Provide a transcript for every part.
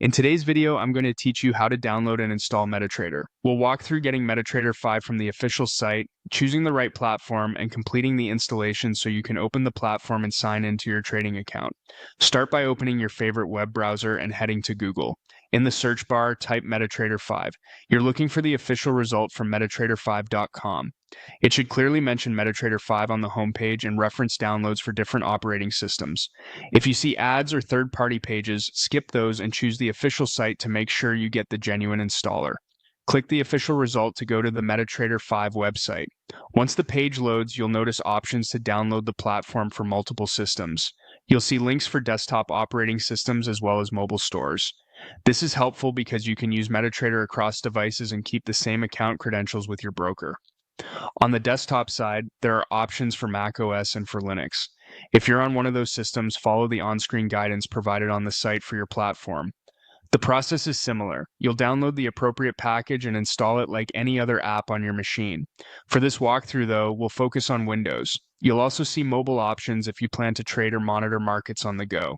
In today's video, I'm going to teach you how to download and install Metatrader. We'll walk through getting Metatrader 5 from the official site, choosing the right platform, and completing the installation so you can open the platform and sign into your trading account. Start by opening your favorite web browser and heading to Google. In the search bar, type Metatrader 5. You're looking for the official result from metatrader5.com. It should clearly mention Metatrader 5 on the homepage and reference downloads for different operating systems. If you see ads or third-party pages, skip those and choose the official site to make sure you get the genuine installer. Click the official result to go to the Metatrader 5 website. Once the page loads, you'll notice options to download the platform for multiple systems. You'll see links for desktop operating systems as well as mobile stores. This is helpful because you can use Metatrader across devices and keep the same account credentials with your broker. On the desktop side, there are options for macOS and for Linux. If you're on one of those systems, follow the on-screen guidance provided on the site for your platform. The process is similar. You'll download the appropriate package and install it like any other app on your machine. For this walkthrough, though, we'll focus on Windows. You'll also see mobile options if you plan to trade or monitor markets on the go.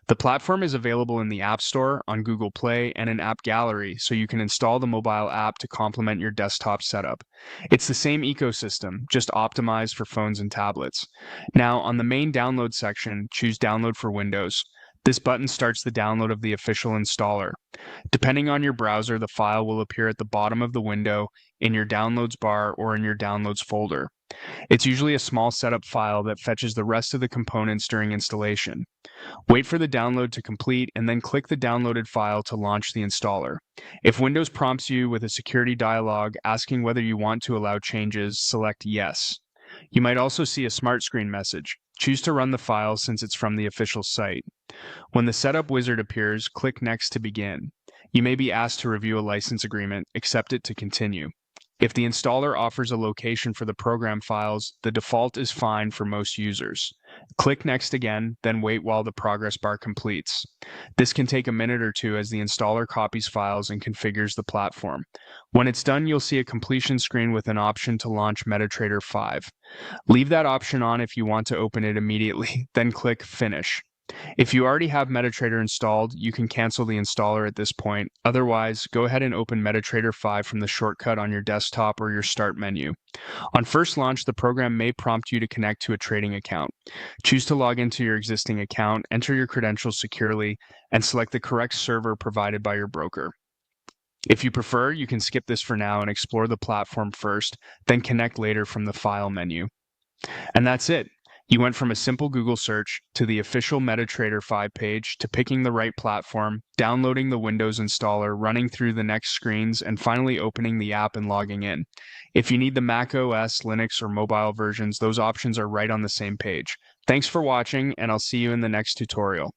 The platform is available in the App Store, on Google Play, and in App Gallery, so you can install the mobile app to complement your desktop setup. It's the same ecosystem, just optimized for phones and tablets. Now, on the main download section, choose Download for Windows. This button starts the download of the official installer. Depending on your browser, the file will appear at the bottom of the window, in your Downloads bar, or in your Downloads folder. It's usually a small setup file that fetches the rest of the components during installation. Wait for the download to complete and then click the downloaded file to launch the installer. If Windows prompts you with a security dialog asking whether you want to allow changes, select Yes. You might also see a smart screen message. Choose to run the file since it's from the official site. When the setup wizard appears, click Next to begin. You may be asked to review a license agreement, accept it to continue. If the installer offers a location for the program files, the default is fine for most users. Click Next again, then wait while the progress bar completes. This can take a minute or two as the installer copies files and configures the platform. When it's done, you'll see a completion screen with an option to launch Metatrader 5. Leave that option on if you want to open it immediately, then click Finish. If you already have Metatrader installed, you can cancel the installer at this point. Otherwise, go ahead and open Metatrader 5 from the shortcut on your desktop or your Start menu. On first launch, the program may prompt you to connect to a trading account. Choose to log into your existing account, enter your credentials securely, and select the correct server provided by your broker. If you prefer, you can skip this for now and explore the platform first, then connect later from the File menu. And that's it. You went from a simple Google search to the official Metatrader 5 page to picking the right platform, downloading the Windows installer, running through the next screens, and finally opening the app and logging in. If you need the Mac OS, Linux, or mobile versions, those options are right on the same page. Thanks for watching, and I'll see you in the next tutorial.